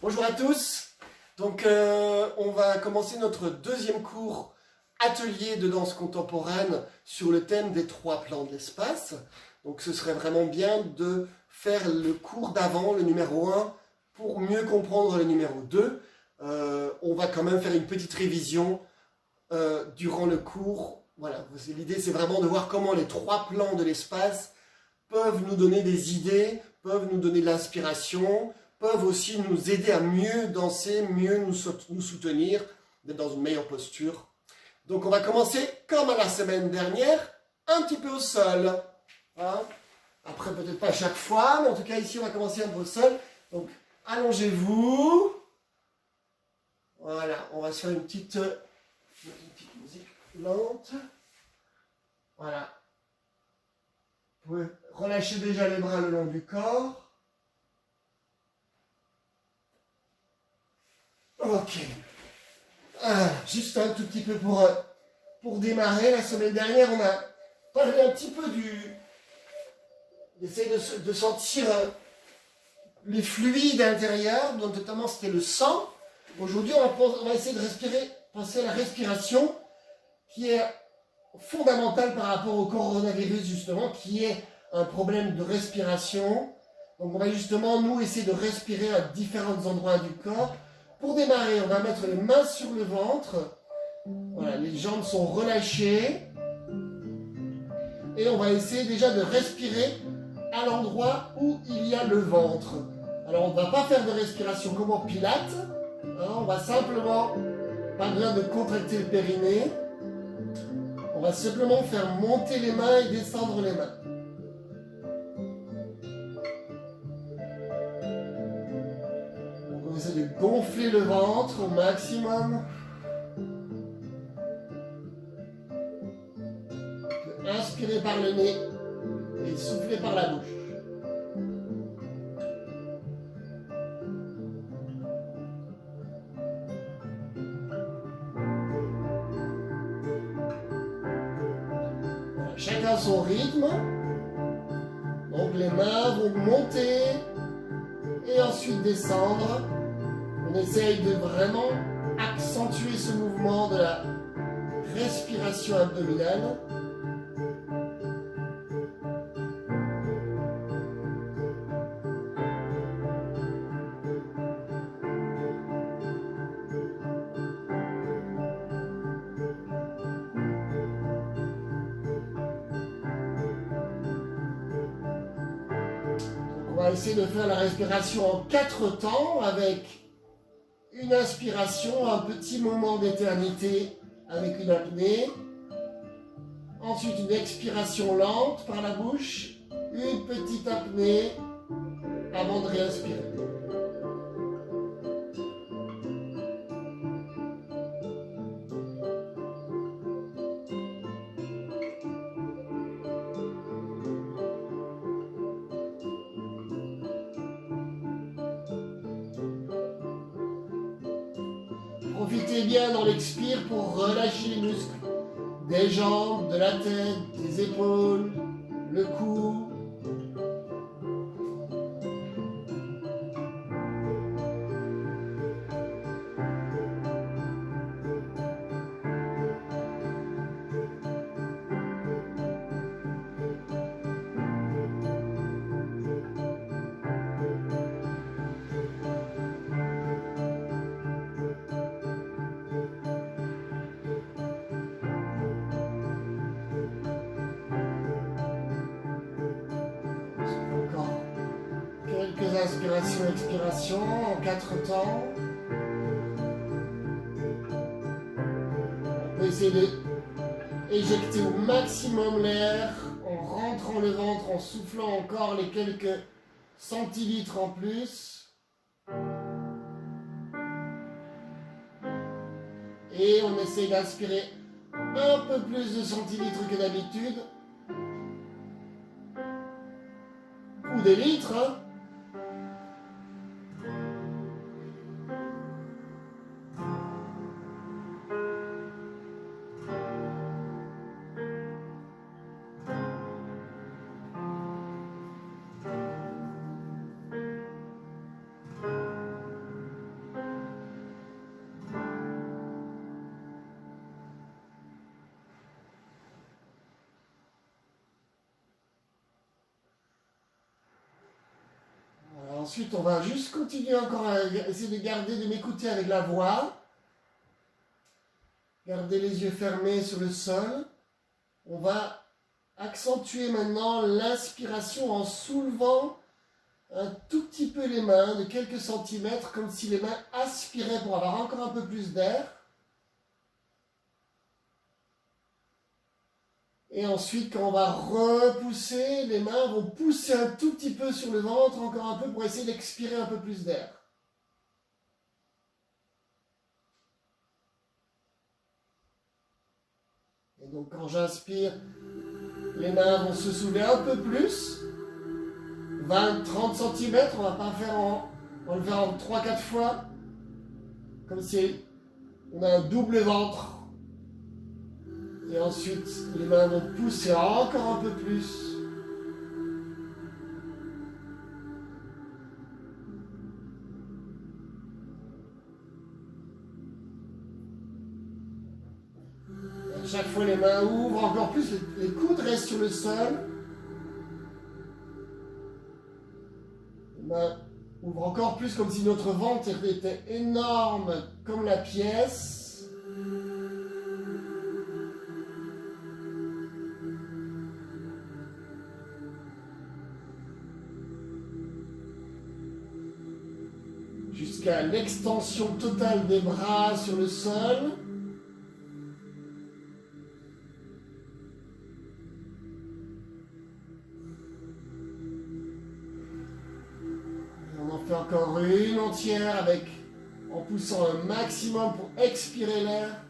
Bonjour à tous. Donc on va commencer notre deuxième cours atelier de danse contemporaine sur le thème des 3 plans de l'espace. Donc ce serait vraiment bien de faire le cours d'avant, le numéro 1, pour mieux comprendre le numéro 2. On va quand même faire une petite révision durant le cours. Voilà, l'idée c'est vraiment de voir comment les 3 plans de l'espace peuvent nous donner des idées, peuvent nous donner de l'inspiration, peuvent aussi nous aider à mieux danser, mieux nous soutenir, d'être dans une meilleure posture. Donc on va commencer, comme à la semaine dernière, un petit peu au sol. Hein? Après, peut-être pas chaque fois, mais en tout cas ici on va commencer un peu au sol. Donc allongez-vous. Voilà, on va se faire une petite musique lente. Voilà. Vous pouvez relâcher déjà les bras le long du corps. Ok. Juste un tout petit peu pour démarrer. La semaine dernière, on a parlé un petit peu d'essayer de sentir les fluides intérieurs, dont notamment c'était le sang. Aujourd'hui, on va essayer de penser à la respiration, qui est fondamentale par rapport au coronavirus, justement, qui est un problème de respiration. Donc on va justement, nous, essayer de respirer à différents endroits du corps. Pour démarrer, on va mettre les mains sur le ventre. Voilà, les jambes sont relâchées. Et on va essayer déjà de respirer à l'endroit où il y a le ventre. Alors on ne va pas faire de respiration comme en pilates. Hein, on va simplement, pas besoin de contracter le périnée. On va simplement faire monter les mains et descendre les mains. Donc on essaie de gonfler le ventre au maximum. Inspirez par le nez et soufflez par la bouche. Voilà, chacun son rythme. Donc les mains vont monter et ensuite descendre. On essaye de vraiment accentuer ce mouvement de la respiration abdominale. On va essayer de faire la respiration en 4 temps avec une inspiration, un petit moment d'éternité avec une apnée. Ensuite une expiration lente par la bouche, une petite apnée avant de réinspirer. Profitez bien dans l'expire pour relâcher les muscles des jambes, de la tête, des épaules, le cou. Encore quelques inspirations, expirations en 4 temps. On peut essayer d'éjecter au maximum l'air en rentrant le ventre, en soufflant encore les quelques centilitres en plus. Et on essaie d'inspirer un peu plus de centilitres que d'habitude. Ou des litres, hein. Ensuite, on va juste continuer encore à essayer de m'écouter avec la voix. Gardez les yeux fermés sur le sol. On va accentuer maintenant l'inspiration en soulevant un tout petit peu les mains, de quelques centimètres, comme si les mains aspiraient pour avoir encore un peu plus d'air. Et ensuite, quand on va repousser, les mains vont pousser un tout petit peu sur le ventre, encore un peu, pour essayer d'expirer un peu plus d'air. Et donc, quand j'inspire, les mains vont se soulever un peu plus. 20-30 cm, on va pas faire on va le faire en 3-4 fois. Comme si on a un double ventre. Et ensuite, les mains vont pousser encore un peu plus. Et à chaque fois, les mains ouvrent encore plus. Les coudes restent sur le sol. Les mains ouvrent encore plus, comme si notre ventre était énorme, comme la pièce. Jusqu'à l'extension totale des bras sur le sol. Et on en fait encore une entière en poussant un maximum pour expirer l'air.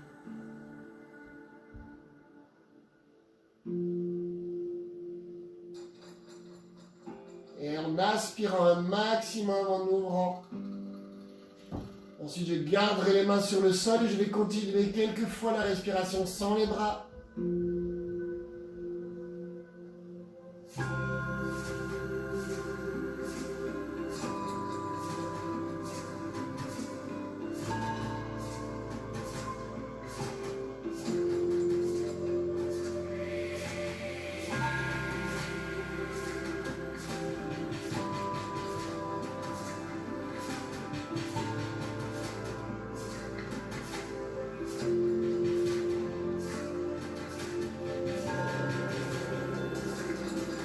Et en aspirant un maximum en ouvrant. Ensuite, je garderai les mains sur le sol et je vais continuer quelques fois la respiration sans les bras.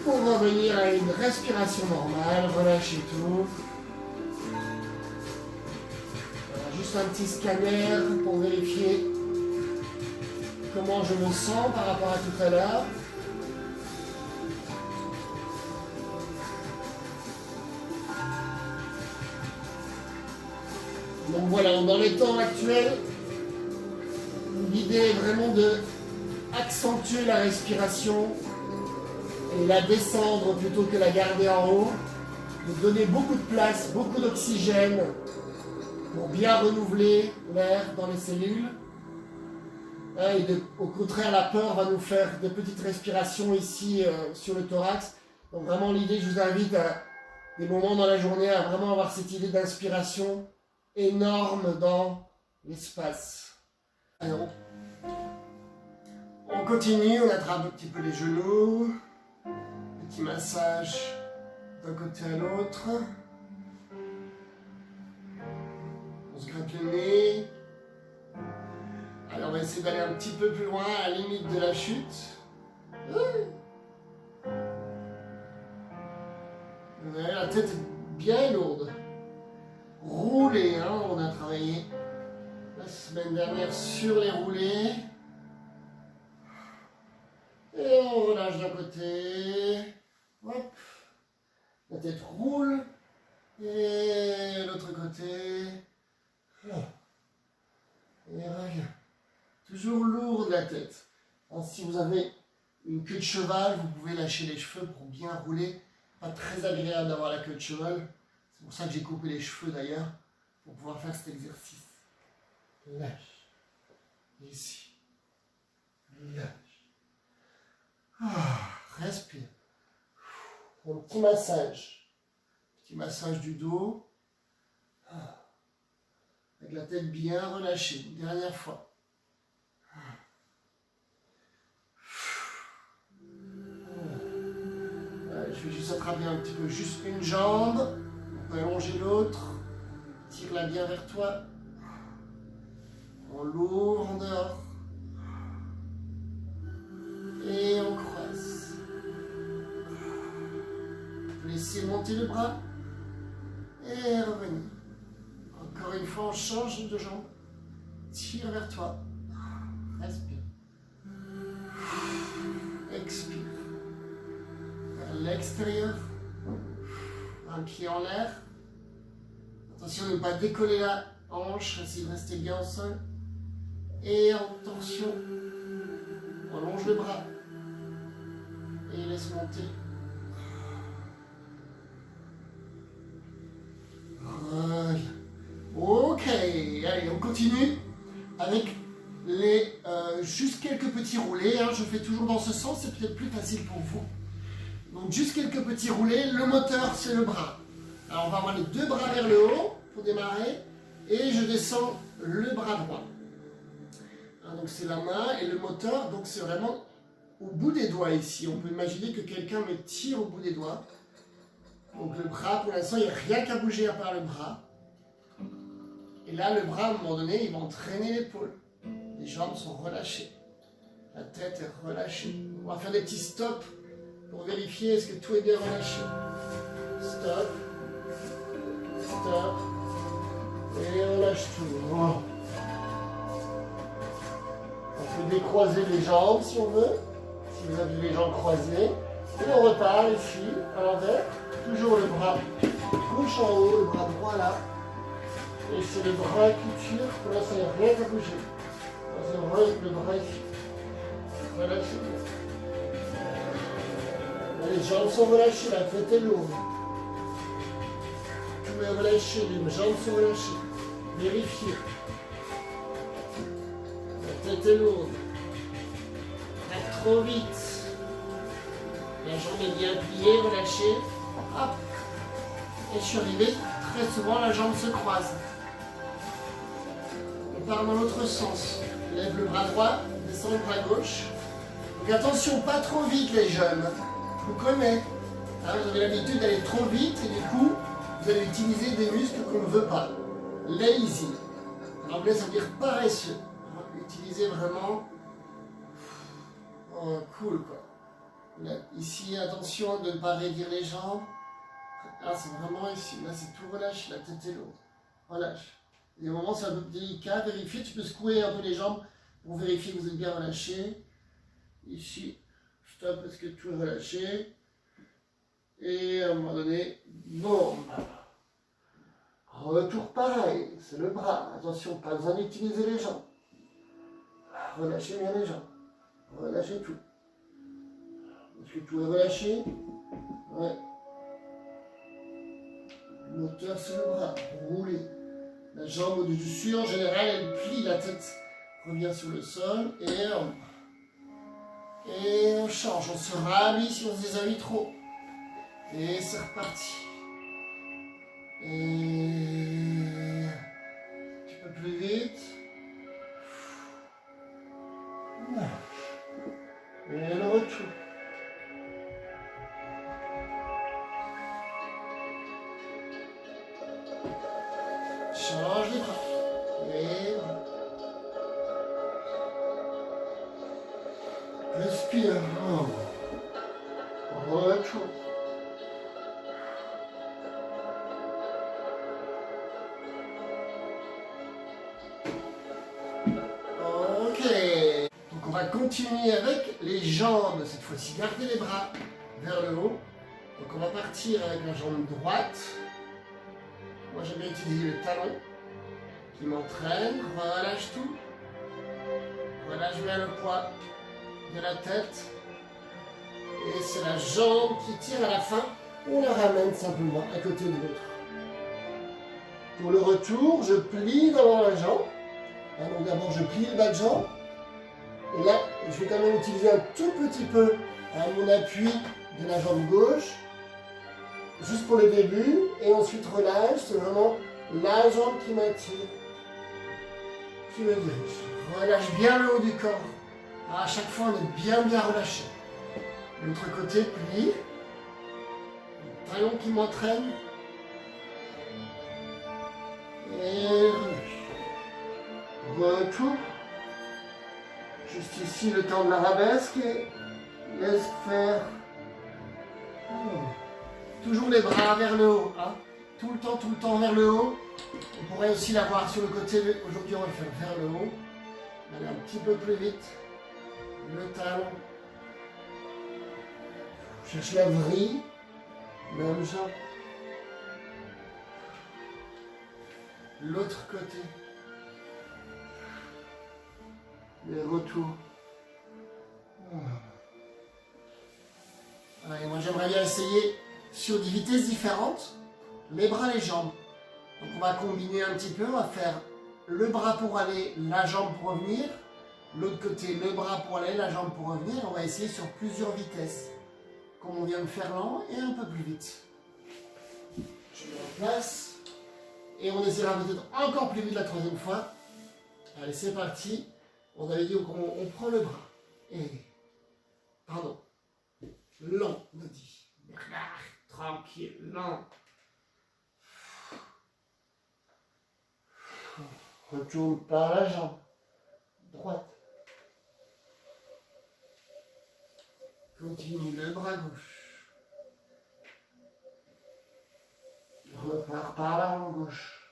Pour revenir à une respiration normale, relâchez tout. Voilà, juste un petit scanner pour vérifier comment je me sens par rapport à tout à l'heure. Donc voilà, dans les temps actuels, l'idée est vraiment de accentuer la respiration et la descendre plutôt que la garder en haut, de donner beaucoup de place, beaucoup d'oxygène pour bien renouveler l'air dans les cellules. Et au contraire, la peur va nous faire des petites respirations ici sur le thorax. Donc vraiment l'idée, je vous invite à des moments dans la journée à vraiment avoir cette idée d'inspiration énorme dans l'espace. Alors, on continue, on attrape un petit peu les genoux. Petit massage d'un côté à l'autre. On se gratte le nez. Alors on va essayer d'aller un petit peu plus loin, à la limite de la chute. Ouais, la tête est bien lourde. Roulez, hein, on a travaillé la semaine dernière sur les roulés. Et on relâche d'un côté. Hop. La tête roule. Et l'autre côté. Et regarde. Toujours lourde la tête. Alors, si vous avez une queue de cheval, vous pouvez lâcher les cheveux pour bien rouler. Pas très agréable d'avoir la queue de cheval. C'est pour ça que j'ai coupé les cheveux d'ailleurs. Pour pouvoir faire cet exercice. Lâche. Ici. Lâche. Respire. Un petit massage. Petit massage du dos. Avec la tête bien relâchée. Une dernière fois. Je vais juste attraper un petit peu juste une jambe. On peut allonger l'autre. Tire-la bien vers toi. On l'ouvre en dehors. Et on croise. On peut laisser monter le bras. Et revenir. Encore une fois, on change de jambe. Tire vers toi. Respire. Expire. Vers l'extérieur. Un pied en l'air. Attention de ne pas décoller la hanche. Essayez de rester bien au sol. Et en tension. On allonge le bras. Et laisse monter. Voilà. Ok, allez, on continue avec juste quelques petits roulés. Hein. Je fais toujours dans ce sens, c'est peut-être plus facile pour vous. Donc juste quelques petits roulés. Le moteur, c'est le bras. Alors on va avoir les deux bras vers le haut pour démarrer. Et je descends le bras droit. Hein, donc c'est la main et le moteur, donc c'est vraiment au bout des doigts ici. On peut imaginer que quelqu'un me tire au bout des doigts. Donc le bras, pour l'instant, il n'y a rien qu'à bouger à part le bras. Et là, le bras, à un moment donné, il va entraîner l'épaule. Les jambes sont relâchées. La tête est relâchée. On va faire des petits stops pour vérifier est-ce que tout est bien relâché. Stop. Stop. Et on lâche tout. Oh. On peut décroiser les jambes si on veut. Si vous avez les jambes croisées. Et on repart ici, à l'envers. Toujours le bras gauche en haut, le bras droit là. Et c'est le bras qui tire. Pour l'instant, il n'y a rien à bouger. C'est vrai, le bras ici. Relâchez bien. Les jambes sont relâchées, la tête est lourde. Tout est relâché, les jambes sont relâchées. Vérifiez. La tête est lourde. Pas trop vite. La jambe est bien pliée, relâchée. Hop. Et je suis arrivé. Très souvent, la jambe se croise. On part dans l'autre sens. Lève le bras droit, descend le bras gauche. Donc attention, pas trop vite les jeunes. Je vous connais. Hein, vous avez l'habitude d'aller trop vite et du coup, vous allez utiliser des muscles qu'on ne veut pas. Lazy. En anglais, ça veut dire paresseux. Utilisez vraiment... Oh, cool quoi. Là, ici, attention de ne pas raidir les jambes. Là, c'est vraiment ici. Là, c'est tout relâché. La tête est lourde. Relâche. Il y a des moments, c'est un peu délicat. Vérifier. Tu peux secouer un peu les jambes pour vérifier que vous êtes bien relâché. Ici, stop parce que tout est relâché. Et à un moment donné, boum. Retour pareil. C'est le bras. Attention, pas besoin d'utiliser les jambes. Relâchez bien les jambes. Relâchez tout. Est-ce que tout est relâché? Ouais. Le moteur sur le bras, roulez. La jambe au-dessus, en général, elle plie, la tête revient sur le sol et on change. On se rhabille si on se déshabille trop. Et c'est reparti. Et un petit peu plus vite. Et le retour. Change les bras. Et voilà. Respire. Retour. Ok. Donc on va continuer avec les jambes. Cette fois-ci, gardez les bras vers le haut. Donc on va partir avec la jambe droite. Moi j'aime bien utiliser le talon qui m'entraîne. Relâche tout. Relâche bien le poids de la tête. Et c'est la jambe qui tire à la fin. On la ramène simplement à côté de l'autre. Pour le retour, je plie dans la jambe. Donc d'abord je plie le bas de jambe. Et là, je vais quand même utiliser un tout petit peu mon appui de la jambe gauche. Juste pour le début. Et ensuite relâche. C'est vraiment la jambe qui m'attire. Qui me dirige. Relâche bien le haut du corps. Alors à chaque fois, on est bien relâché. L'autre côté, plie. Le talon qui m'entraîne. Et retour. Juste ici, le temps de l'arabesque et laisse faire. Toujours les bras vers le haut. Hein. Tout le temps vers le haut. On pourrait aussi l'avoir sur le côté. Aujourd'hui, on va le faire vers le haut. Aller un petit peu plus vite. Le talon. Cherche la vrille. Même jambe. L'autre côté. Les retours. Allez, moi j'aimerais bien essayer sur des vitesses différentes, les bras, les jambes. Donc on va combiner un petit peu, on va faire le bras pour aller, la jambe pour revenir. L'autre côté, le bras pour aller, la jambe pour revenir. On va essayer sur plusieurs vitesses, comme on vient de faire lent et un peu plus vite. Je mets en place. Et on essaiera peut-être encore plus vite la troisième fois. Allez, c'est parti. On avait dit qu'on prend le bras. Et. Pardon. Lent, on a dit. Tranquille, lent. Retourne par la jambe. Droite. Continue le bras gauche. Repart par la jambe gauche.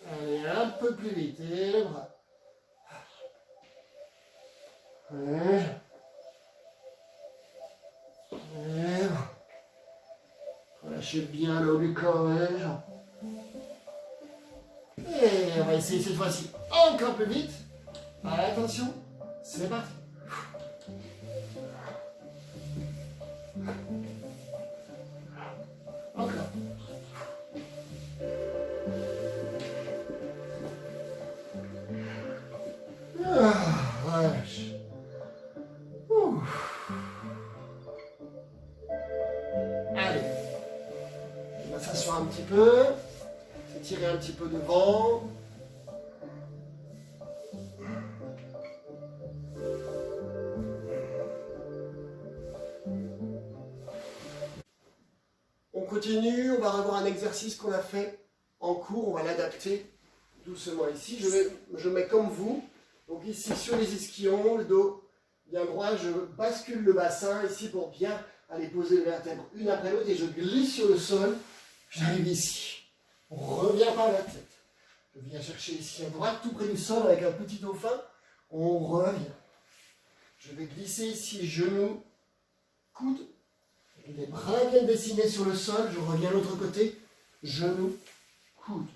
Allez, un peu plus vite. Et le bras. Et relâchez bien le haut du corps et les jambes. Et on va essayer cette fois-ci encore plus vite. Allez, attention, c'est parti. Encore. Relâche. Allez. On va s'asseoir un petit peu. S'étirer un petit peu devant. On continue, on va revoir un exercice qu'on a fait en cours, on va l'adapter doucement ici. Je mets comme vous, donc ici sur les ischions, le dos bien droit, je bascule le bassin ici pour bien aller poser les vertèbres une après l'autre et je glisse sur le sol, j'arrive ici. On revient par la tête. Je viens chercher ici à droite, tout près du sol avec un petit dauphin, on revient. Je vais glisser ici, genoux, coude. Les bras viennent dessiner sur le sol, je reviens de l'autre côté, genoux, coude.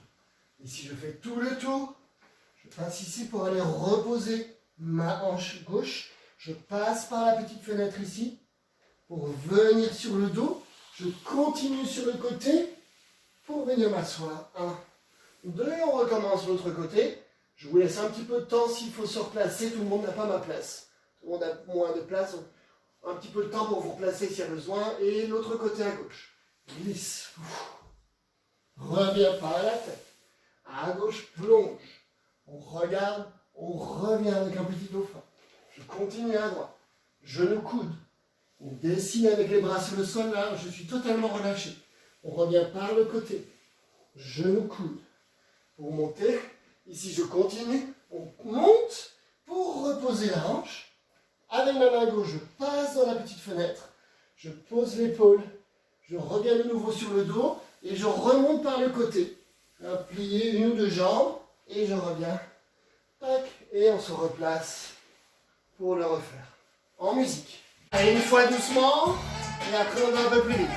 Ici je fais tout le tour, je passe ici pour aller reposer ma hanche gauche, je passe par la petite fenêtre ici, pour venir sur le dos, je continue sur le côté, pour venir m'asseoir. 1, 2, on recommence de l'autre côté, je vous laisse un petit peu de temps s'il faut se replacer, tout le monde n'a pas ma place, tout le monde a moins de place, un petit peu de temps pour vous replacer s'il y a besoin. Et l'autre côté à gauche. Glisse. Reviens par la tête. À gauche, plonge. On regarde, on revient avec un petit dauphin. Je continue à droite. Genou coude. On dessine avec les bras sur le sol. Là, je suis totalement relâché. On revient par le côté. Genou coude. Pour monter. Ici, je continue. On monte pour reposer la hanche. Avec ma main gauche, je passe dans la petite fenêtre, je pose l'épaule, je reviens de nouveau sur le dos et je remonte par le côté. Un plié, une ou deux jambes et je reviens. Tac, et on se replace pour le refaire. En musique. Allez, une fois doucement et après on va un peu plus vite.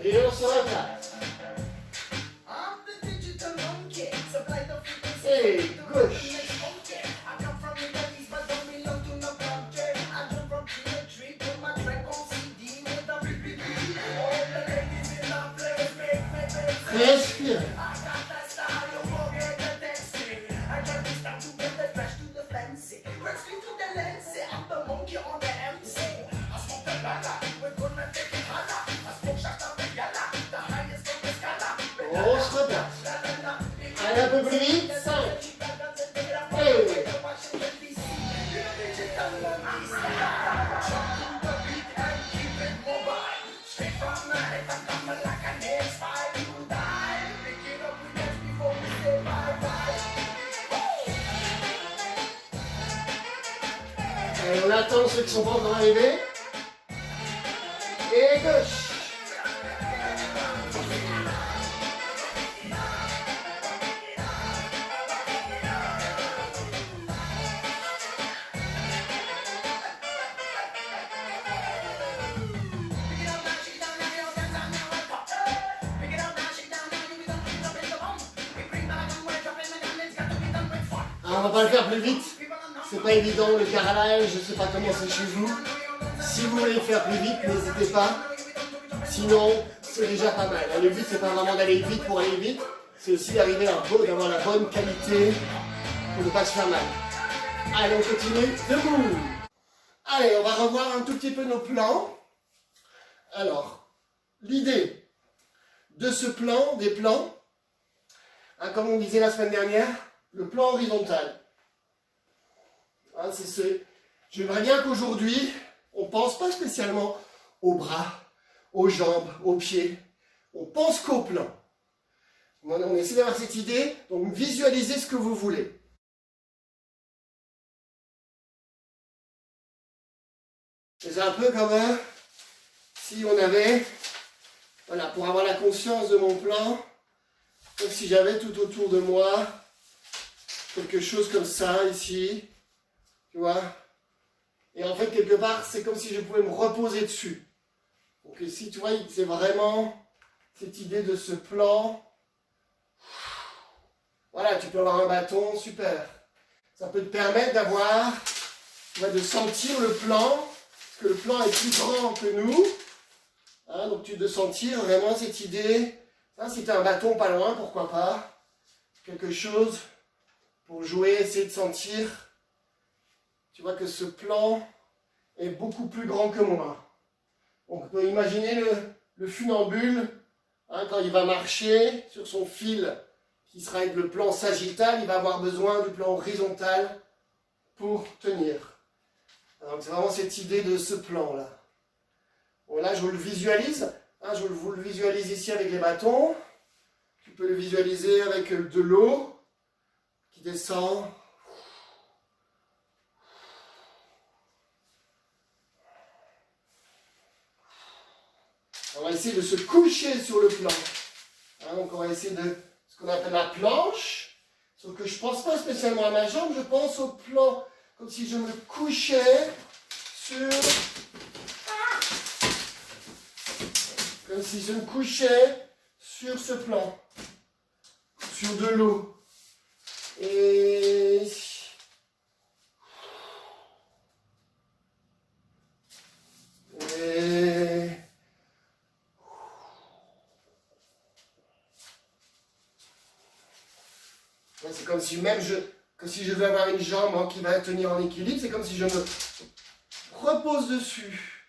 Et on se replace. Et gauche. Respire. peu plus vite. 5. Et... Et on attend ceux qui sont pas encore arrivés. Et gauche. Alors, on va pas le faire plus vite. C'est pas évident le carrelage, je sais pas comment c'est chez vous. Si vous voulez le faire plus vite, n'hésitez pas. Sinon, c'est déjà pas mal. Le but, c'est pas vraiment d'aller vite pour aller vite. C'est aussi d'arriver d'avoir la bonne qualité pour ne pas se faire mal. Allez, on continue. Debout. Allez, on va revoir un tout petit peu nos plans. Alors, l'idée de ce plan, des plans, hein, comme on disait la semaine dernière, le plan horizontal. Hein, j'aimerais bien qu'aujourd'hui, on ne pense pas spécialement aux bras, aux jambes, aux pieds. On pense qu'au plan. On essaie d'avoir cette idée, donc visualisez ce que vous voulez. C'est un peu comme si on avait, voilà, pour avoir la conscience de mon plan, comme si j'avais tout autour de moi quelque chose comme ça, ici, tu vois. Et en fait, quelque part, c'est comme si je pouvais me reposer dessus. Donc ici, tu vois, c'est vraiment cette idée de ce plan. Voilà, tu peux avoir un bâton, super. Ça peut te permettre d'avoir, de sentir le plan, parce que le plan est plus grand que nous. Hein, donc de sentir vraiment cette idée. Ça, si tu as un bâton pas loin, pourquoi pas. Quelque chose pour jouer, essayer de sentir. Tu vois que ce plan est beaucoup plus grand que moi. Donc, on peut imaginer le funambule, hein, quand il va marcher sur son fil, qui sera avec le plan sagittal, il va avoir besoin du plan horizontal pour tenir. Donc c'est vraiment cette idée de ce plan-là. Bon, là, je vous le visualise. Hein, je vous le visualise ici avec les bâtons. Tu peux le visualiser avec de l'eau qui descend. On va essayer de se coucher sur le plan. Hein, donc on va essayer de ce qu'on appelle la planche. Sauf que je ne pense pas spécialement à ma jambe, je pense au plan comme si je me couchais sur... Comme si je me couchais sur ce plan. Sur de l'eau. Et... C'est comme si même que si je veux avoir une jambe qui va tenir en équilibre, c'est comme si je me repose dessus.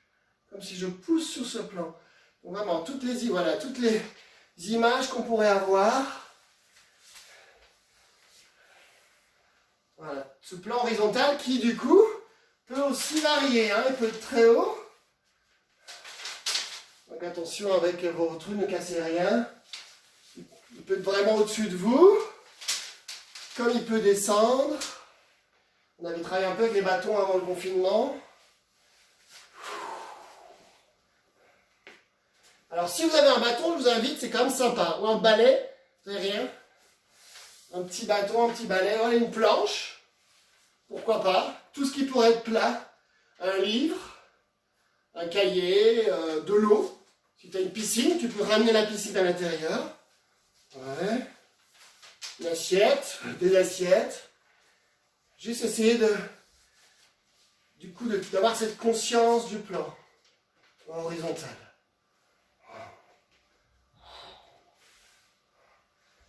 Comme si je pousse sur ce plan. Donc vraiment, toutes les images qu'on pourrait avoir. Voilà, ce plan horizontal qui du coup peut aussi varier. Hein, il peut être très haut. Donc attention avec vos trucs, ne cassez rien. Il peut être vraiment au-dessus de vous. Comme il peut descendre. On avait travaillé un peu avec les bâtons avant le confinement. Alors si vous avez un bâton, je vous invite, c'est quand même sympa. Ou un balai, vous n'avez rien. Un petit bâton, un petit balai, voilà, une planche. Pourquoi pas. Tout ce qui pourrait être plat. Un livre, un cahier, de l'eau. Si tu as une piscine, tu peux ramener la piscine à l'intérieur. Ouais. Une assiette, des assiettes. Juste essayer d'avoir cette conscience du plan horizontal.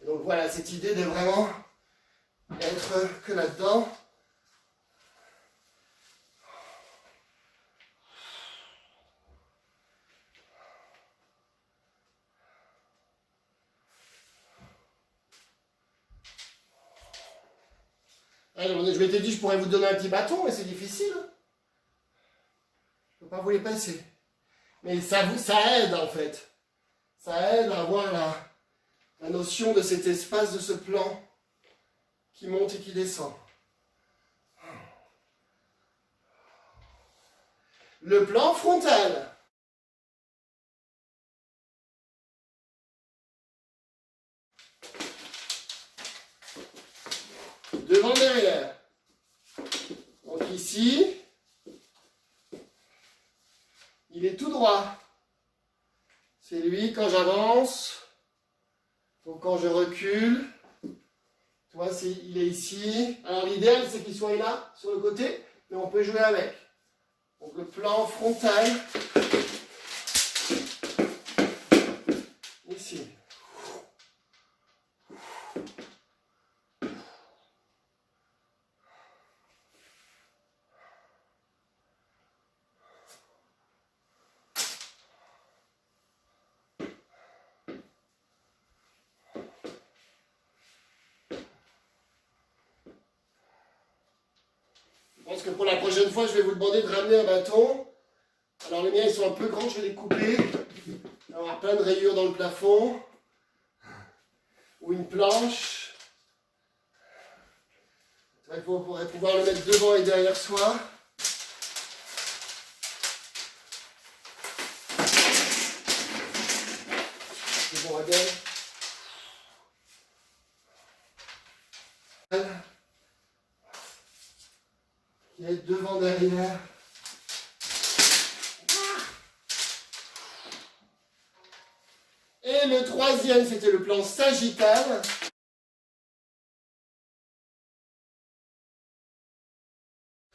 Et donc voilà, cette idée de vraiment être que là-dedans. Alors, je m'étais dit, je pourrais vous donner un petit bâton, mais c'est difficile. Je ne peux pas vous les passer. Mais ça aide, en fait. Ça aide à avoir la notion de cet espace, de ce plan qui monte et qui descend. Le plan frontal. Devant, derrière. Donc ici, il est tout droit. C'est lui quand j'avance. Donc quand je recule, tu vois, il est ici. Alors l'idéal, c'est qu'il soit là, sur le côté, mais on peut jouer avec. Donc le plan frontal, ici. Je pense que pour la prochaine fois, je vais vous demander de ramener un bâton. Alors les miens, ils sont un peu grands, je vais les couper. Il va y avoir plein de rayures dans le plafond. Ou une planche. Il faudrait pouvoir le mettre devant et derrière soi. C'est bon, regarde. Il est devant, derrière. Et le troisième, c'était le plan sagittal.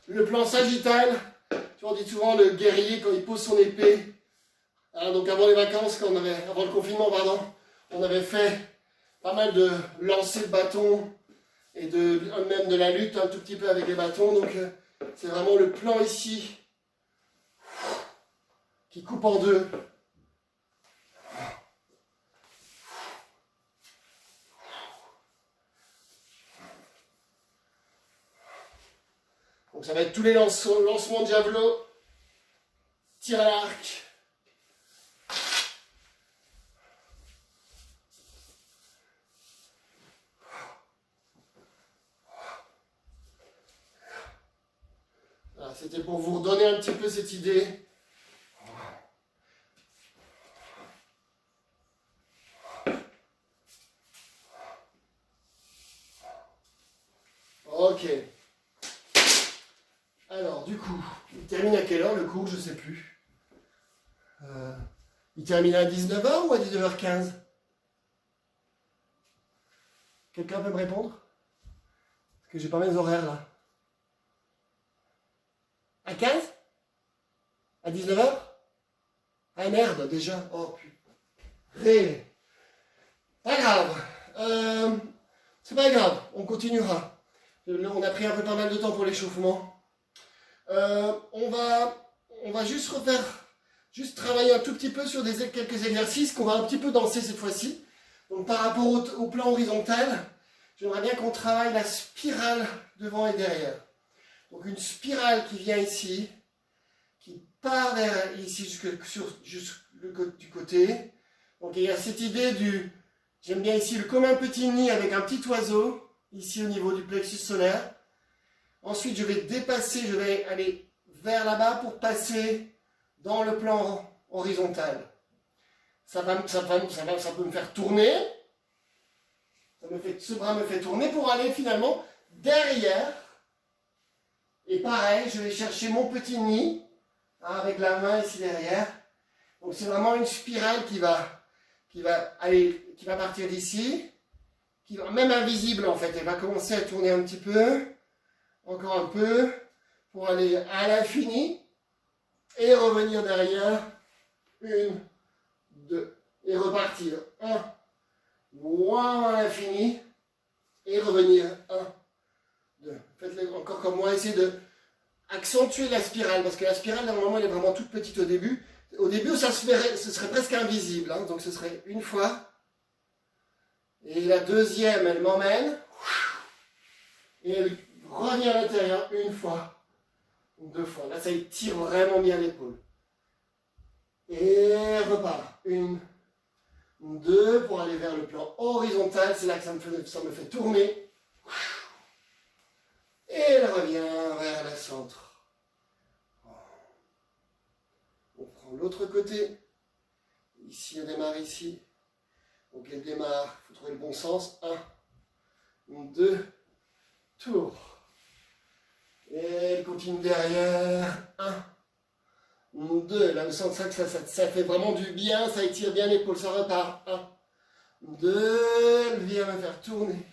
Le plan sagittal, tu vois, on dit souvent le guerrier quand il pose son épée. Alors, donc avant les vacances, avant le confinement, pardon, on avait fait pas mal de lancers de bâtons et même de la lutte un tout petit peu avec les bâtons. Donc c'est vraiment le plan ici qui coupe en deux. Donc ça va être tous les lancements de javelot, tir à l'arc. Voilà, c'était pour vous redonner un petit peu cette idée. Ok. Alors, du coup, il termine à quelle heure le cours? Je sais plus. Il termine à 19h ou à 19h15? Quelqu'un peut me répondre? Parce que j'ai pas mes horaires là. À 15? À 19h? Ah merde, déjà. Oh putain. Pas grave. C'est pas grave, on continuera. On a pris un peu pas mal de temps pour l'échauffement. On va juste travailler un tout petit peu sur quelques exercices qu'on va un petit peu danser cette fois-ci. Donc par rapport au plan horizontal, j'aimerais bien qu'on travaille la spirale devant et derrière. Donc une spirale qui vient ici, qui part vers ici du côté. Donc il y a cette idée j'aime bien ici comme un petit nid avec un petit oiseau, ici au niveau du plexus solaire. Ensuite, je vais dépasser, je vais aller vers là-bas pour passer dans le plan horizontal. Ça peut me faire tourner. Ce bras me fait tourner pour aller finalement derrière. Et pareil, je vais chercher mon petit nid avec la main ici derrière. Donc c'est vraiment une spirale qui va partir d'ici, même invisible en fait. Elle va commencer à tourner un petit peu. Encore un peu, pour aller à l'infini, et revenir derrière, 1, 2, et repartir, 1, moins à l'infini, et revenir, 1, 2. Faites-le encore comme moi, essayez de accentuer la spirale, parce que la spirale, normalement, elle est vraiment toute petite au début. Au début, ce serait presque invisible, hein, donc ce serait une fois, et la deuxième, elle m'emmène, et elle reviens à l'intérieur une fois, deux fois. Là, ça étire vraiment bien l'épaule. Et repars. Une, deux, pour aller vers le plan horizontal. C'est là que ça me fait tourner. Et elle revient vers le centre. On prend l'autre côté. Ici, elle démarre ici. Donc elle démarre, il faut trouver le bon sens. Un, deux, tour. Et elle continue derrière. Un, deux. Là, vous sentez que ça fait vraiment du bien, ça étire bien l'épaule, ça repart. Un, deux, elle vient me faire tourner.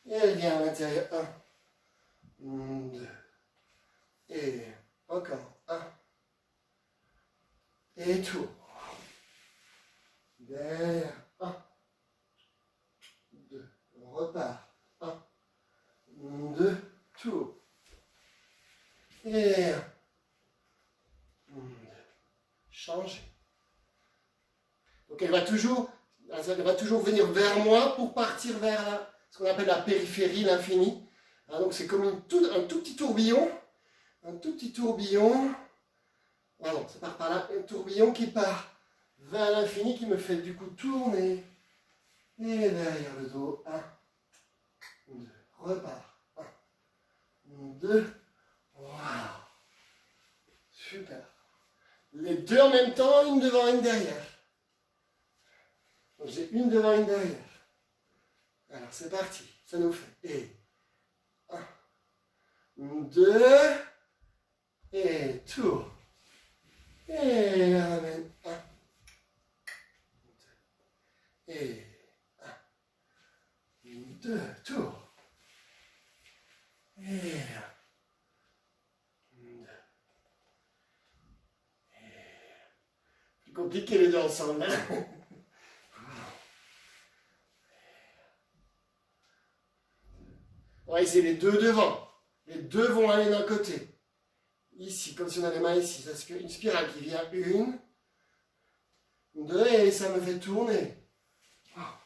Et elle vient à l'intérieur. Un, deux. Et encore. Un. Et tour. Derrière. Un, deux. On repart. Un, deux, tour. Et un, deux. Changer. Donc elle va toujours venir vers moi pour partir vers ce qu'on appelle la périphérie, l'infini. Donc c'est comme un tout petit tourbillon. Un tout petit tourbillon. Pardon, ça part par là. Un tourbillon qui part vers l'infini, qui me fait du coup tourner. Et derrière le dos. Un, deux. Repart. Un, deux. Waouh. Super. Les deux en même temps, une devant, une derrière. Donc j'ai une devant, une derrière. Alors c'est parti. Ça nous fait. Et un, deux. Et tour. Et ramène. Un, deux. Et un, deux. Tour. Et un, deux. Plus compliqué les deux ensemble. Hein. On va essayer les deux devant. Les deux vont aller d'un côté. Ici, comme si on avait les mains ici. C'est une spirale qui vient. Une, deux, et ça me fait tourner. Ah,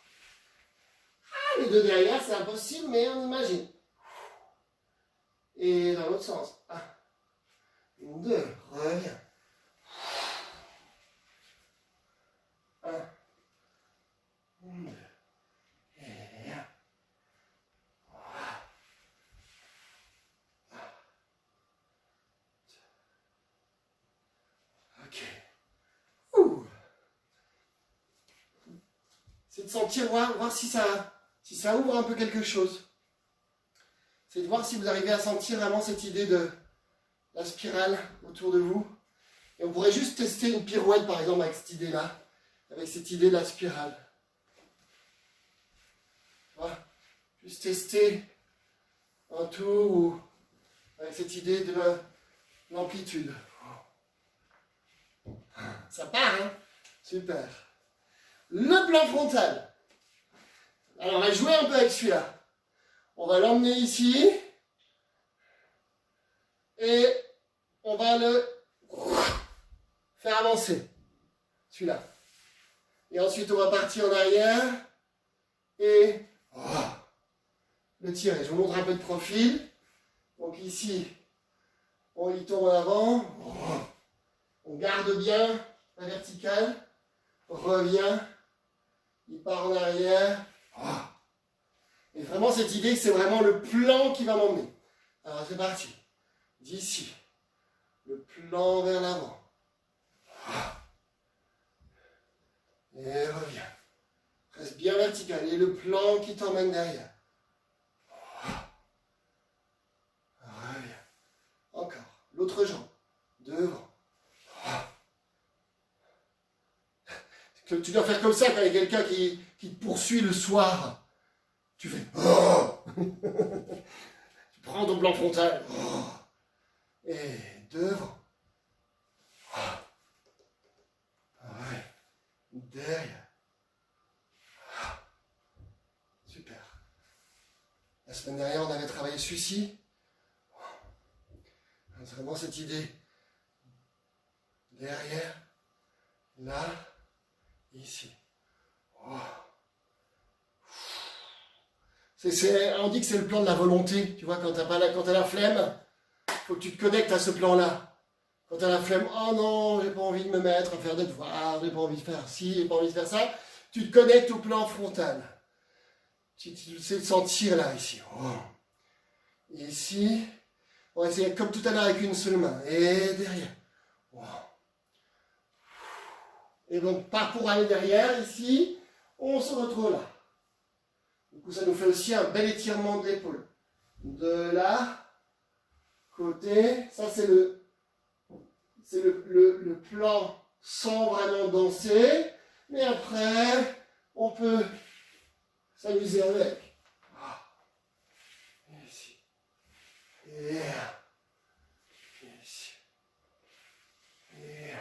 les deux derrière, c'est impossible, mais on imagine. Et dans l'autre sens. Un, deux, reviens. Un, deux, et un. Ok. C'est de sentir, voir si ça ouvre un peu quelque chose. C'est de voir si vous arrivez à sentir vraiment cette idée de la spirale autour de vous. Et on pourrait juste tester une pirouette, par exemple, avec cette idée-là. Avec cette idée de la spirale. Voilà. Juste tester un tour avec cette idée de l'amplitude. Ça part, hein? Super. Le plan frontal. Alors, on va jouer un peu avec celui-là. On va l'emmener ici. Et on va le faire avancer. Celui-là. Et ensuite, on va partir en arrière. Et le tirer. Je vous montre un peu de profil. Donc ici, on y tourne en avant. On garde bien la verticale. Revient. Il part en arrière. Et vraiment cette idée que c'est vraiment le plan qui va m'emmener. Alors c'est parti. D'ici. Le plan vers l'avant. Et reviens. Reste bien vertical. Et le plan qui t'emmène derrière. Reviens. Encore. L'autre jambe. Devant. Tu dois faire comme ça quand il y a quelqu'un qui te poursuit le soir. Tu fais Tu prends ton plan frontal. Et devant. Ouais. Derrière. Super. La semaine dernière, on avait travaillé celui-ci. C'est vraiment cette idée. Derrière. Là. Ici. On dit que c'est le plan de la volonté. Tu vois, quand tu as la flemme, il faut que tu te connectes à ce plan-là. Quand tu as la flemme, oh non, j'ai pas envie de me mettre à faire des devoirs, j'ai pas envie de faire ci, j'ai pas envie de faire ça, tu te connectes au plan frontal. Tu sais le sentir là, ici. Oh. Et ici, on va essayer comme tout à l'heure avec une seule main. Et derrière. Oh. Et donc, pas pour aller derrière, ici, on se retrouve là. Du coup, ça nous fait aussi un bel étirement de l'épaule. De là, côté, ça c'est le plan sans vraiment danser. Mais après, on peut s'amuser avec. Et ici. Et ici. Et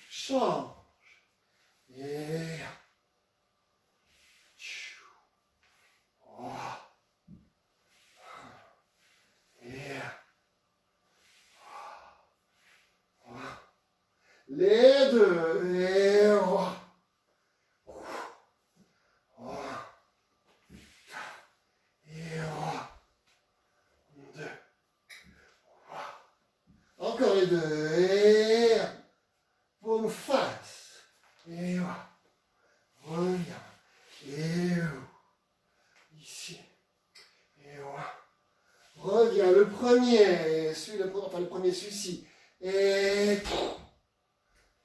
change. Et les deux. Et deux. Encore les deux. Et paume face. Et reviens. Et ici. Et reviens. Le premier. Enfin, le premier celui-ci. Et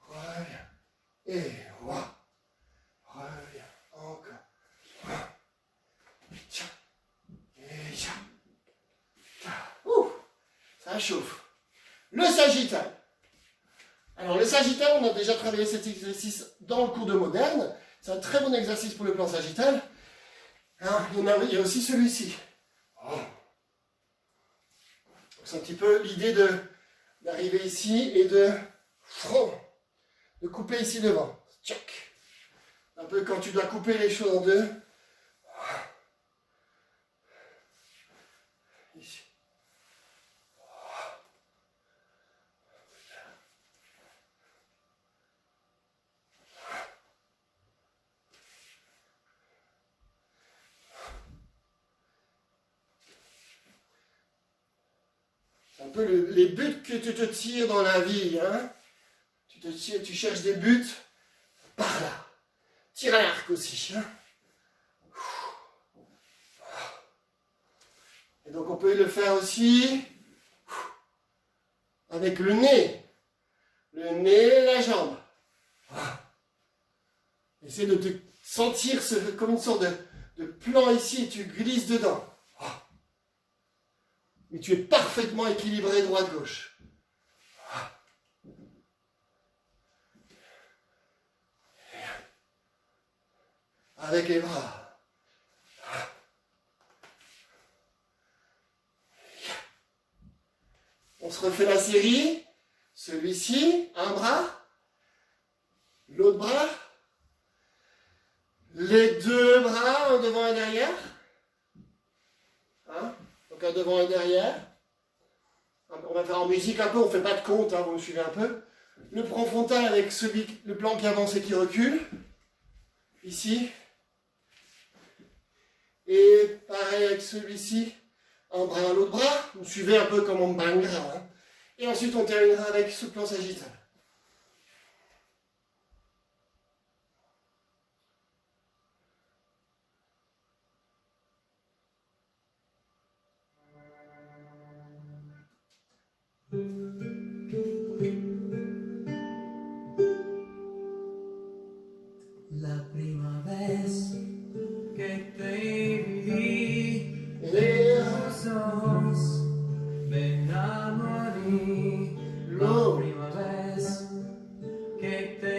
reviens. Et reviens. Encore. Et ça chauffe. Le sagittal. Alors, le sagittal, on a déjà travaillé cet exercice dans le cours de moderne. C'est un très bon exercice pour le plan sagittal. Hein, il y a aussi celui-ci. C'est un petit peu l'idée d'arriver ici et de couper ici devant. Tchac. Un peu quand tu dois couper les choses en deux. Ici. C'est un peu les buts que tu te tires dans la vie. Hein? Tu cherches des buts par là. Tire à l'arc aussi. Hein? Et donc on peut le faire aussi avec le nez. Le nez, la jambe. Essaie de te sentir comme une sorte de plan ici et tu glisses dedans. Mais tu es parfaitement équilibré droite-gauche. Avec les bras. On se refait la série. Celui-ci, un bras. L'autre bras. Les deux bras, un devant et derrière. Hein? Donc un devant et derrière. On va faire en musique un peu, on ne fait pas de compte, hein, vous me suivez un peu. Le plan frontal avec le plan qui avance et qui recule. Ici. Et pareil avec celui-ci, un bras à l'autre bras. Vous suivez un peu comme on bangera. Hein. Et ensuite on terminera avec ce plan sagittal. La prima vez que te vi, Et tus ojos me enamoré. La prima vez que te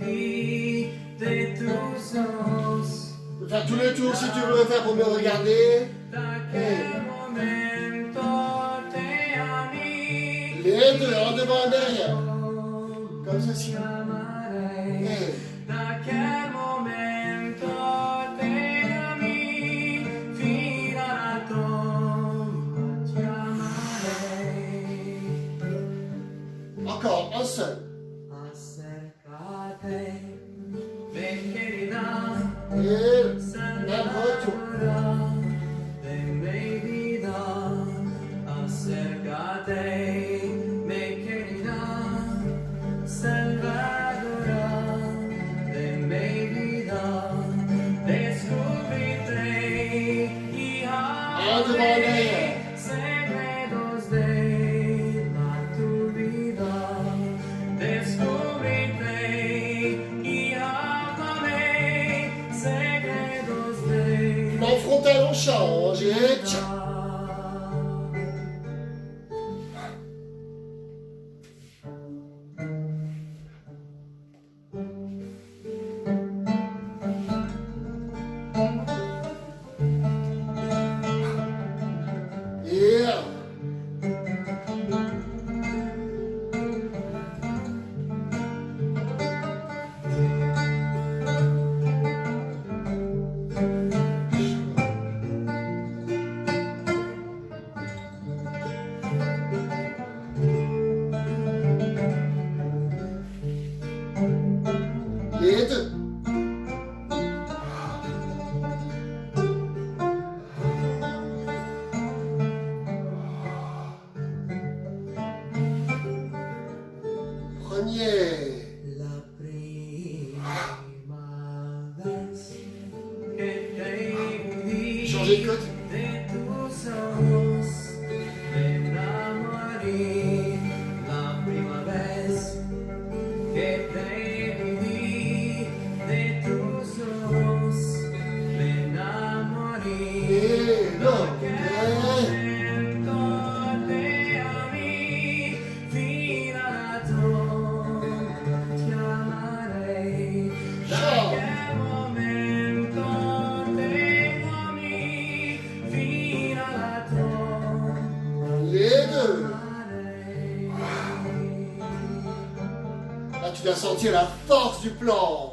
vi, de tus ojos. tu peux faire tous les tours si tu veux le faire pour me regarder. D'aquel momento te amé. Les deux, un devant et derrière. Comme ceci. D'aquel momento te amé, fino alla tomba ti amaré. Encore, un seul. Acércate, ven querida, Et un retour. a te, me querida, salvadora de mi vida. Descubrirte y amaré secretos de tu vida. Descubrirte y amaré secretos de Plan frontal, on change. Et tcha. Yeah. Les deux. Premier. la prima vez que te vi. Changez de côte. De tus ojos me enamoré, la primera vez que te vi. De tus ojos me enamoré. Et non. Momento te amé, fino alla tua ti amarei. Da che momento te amé, fino alla tua Les deux. amarei. Là, tu dois sentir la force du plan.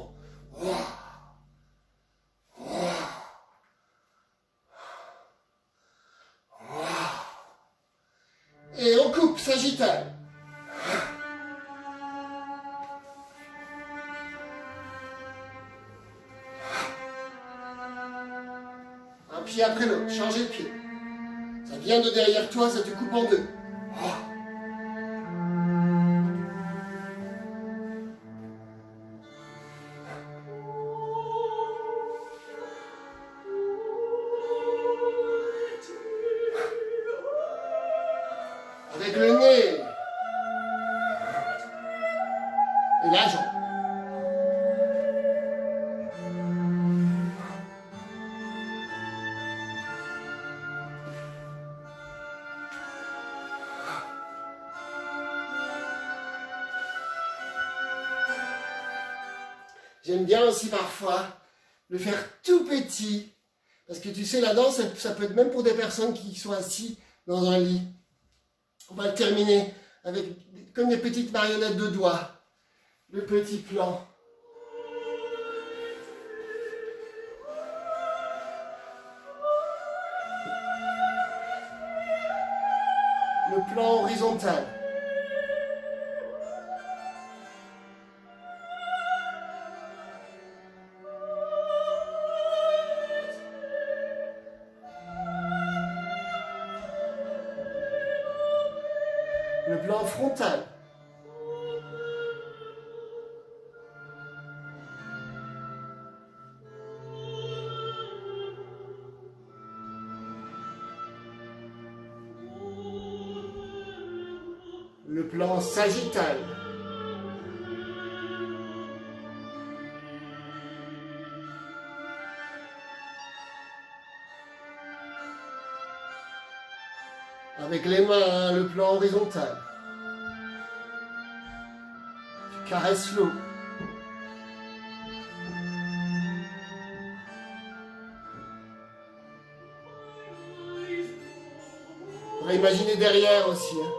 Et on coupe, sagittaire. Un pied après l'autre, changez de pied. Ça vient de derrière toi, ça te coupe en deux. Avec le nez. Et la jambe. J'aime bien aussi parfois le faire tout petit. Parce que tu sais, la danse, ça peut être même pour des personnes qui sont assis dans un lit. On va le terminer avec comme des petites marionnettes de doigts. Le petit plan. Le plan horizontal. Le plan frontal. Le plan sagittal. Avec les mains, le plan horizontal. Tu caresses l'eau. On va imaginer derrière aussi. Hein.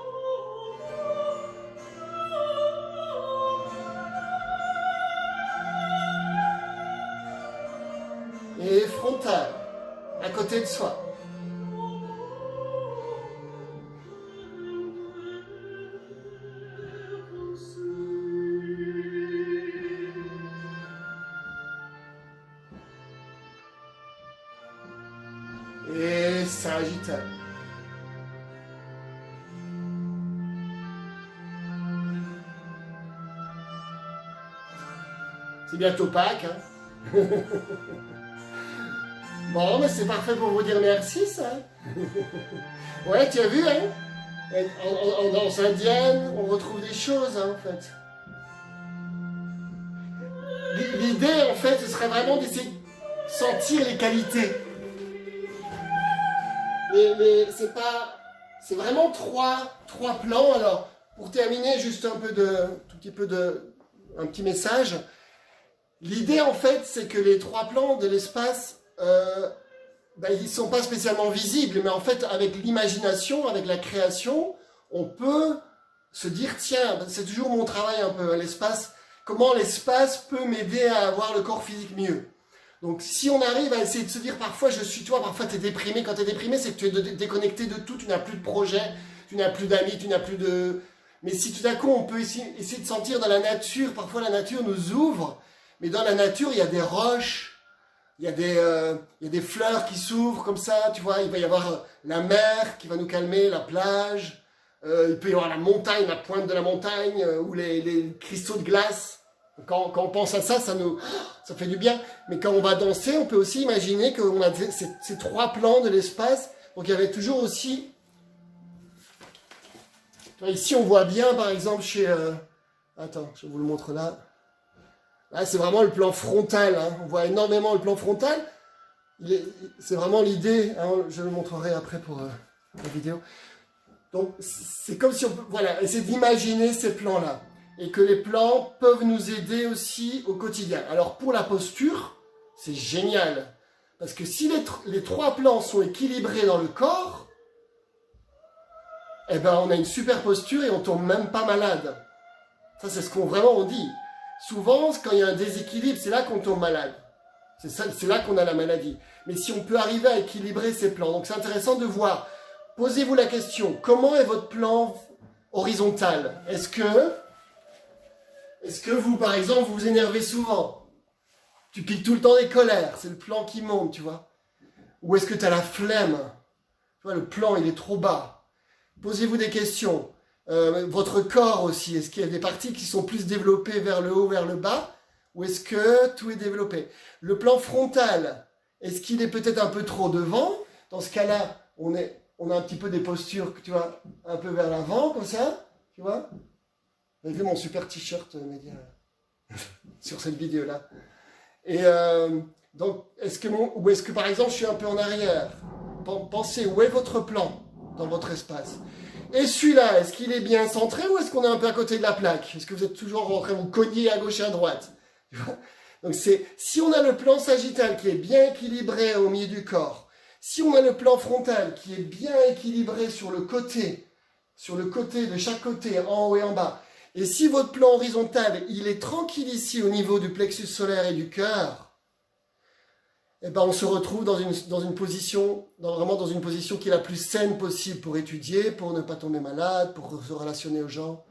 Et frontal, à côté de soi. Et sagittal. C'est bientôt Pâques. Hein. Bon, mais c'est parfait pour vous dire merci, ça. Ouais, tu as vu, hein? En danse indienne, on retrouve des choses, hein, en fait. L'idée, en fait, ce serait vraiment d'essayer de sentir les qualités. Mais c'est pas... C'est vraiment trois plans. Alors, pour terminer, juste un petit message. L'idée, en fait, c'est que les 3 plans de l'espace, ils ne sont pas spécialement visibles, mais en fait, avec l'imagination, avec la création, on peut se dire, tiens, c'est toujours mon travail un peu, l'espace, comment l'espace peut m'aider à avoir le corps physique mieux. Donc, si on arrive à essayer de se dire, parfois, parfois, tu es déprimé. Quand tu es déprimé, c'est que tu es déconnecté de tout, tu n'as plus de projet, tu n'as plus d'amis, tu n'as plus de... Mais si tout d'un coup, on peut essayer de sentir dans la nature, parfois la nature nous ouvre, mais dans la nature, il y a des roches, il y a des fleurs qui s'ouvrent comme ça, tu vois, il va y avoir la mer qui va nous calmer, la plage, il peut y avoir la montagne, la pointe de la montagne, ou les cristaux de glace. Quand on pense à ça, ça fait du bien. Mais quand on va danser, on peut aussi imaginer qu'on a ces 3 plans de l'espace. Donc il y avait toujours aussi... Ici, on voit bien, par exemple, chez... Attends, je vous le montre là. Là, c'est vraiment le plan frontal. Hein. On voit énormément le plan frontal. C'est vraiment l'idée. Hein, je le montrerai après pour la vidéo. Donc, c'est comme si on peut... Voilà, essayer d'imaginer ces plans-là. Et que les plans peuvent nous aider aussi au quotidien. Alors, pour la posture, c'est génial. Parce que si les 3 plans sont équilibrés dans le corps, eh ben, on a une super posture et on tombe même pas malade. Ça, c'est ce qu'on vraiment on dit. Souvent, quand il y a un déséquilibre, c'est là qu'on tombe malade. C'est là qu'on a la maladie. Mais si on peut arriver à équilibrer ces plans, donc c'est intéressant de voir. Posez-vous la question, comment est votre plan horizontal? Est-ce que vous, par exemple, vous énervez souvent? Tu piques tout le temps des colères, c'est le plan qui monte, tu vois. Ou est-ce que tu as la flemme? Tu vois, le plan, il est trop bas. Posez-vous des questions. Votre corps aussi, est-ce qu'il y a des parties qui sont plus développées vers le haut, vers le bas? Ou est-ce que tout est développé? Le plan frontal, est-ce qu'il est peut-être un peu trop devant? Dans ce cas-là, on a un petit peu des postures, tu vois, un peu vers l'avant, comme ça, tu vois. Vous avez vu mon super t-shirt média sur cette vidéo-là. Et donc, est-ce que par exemple, je suis un peu en arrière? Pensez, où est votre plan dans votre espace? Et celui-là, est-ce qu'il est bien centré ou est-ce qu'on est un peu à côté de la plaque? Est-ce que vous êtes toujours en train de vous cogner à gauche et à droite? Donc, si on a le plan sagittal qui est bien équilibré au milieu du corps, si on a le plan frontal qui est bien équilibré sur le côté de chaque côté, en haut et en bas, et si votre plan horizontal, il est tranquille ici au niveau du plexus solaire et du cœur, eh ben on se retrouve dans une position qui est la plus saine possible pour étudier, pour ne pas tomber malade, pour se relationner aux gens.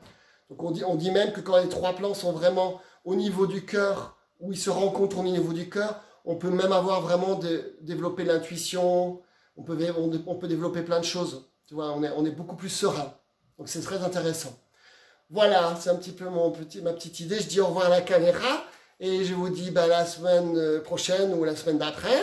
Donc on dit même que quand les 3 plans sont vraiment au niveau du cœur, où ils se rencontrent au niveau du cœur, on peut même avoir vraiment développer l'intuition, on peut développer plein de choses. Tu vois, on est beaucoup plus serein. Donc c'est très intéressant. Voilà, c'est un petit peu ma petite idée. Je dis au revoir à la caméra et je vous dis la semaine prochaine ou la semaine d'après.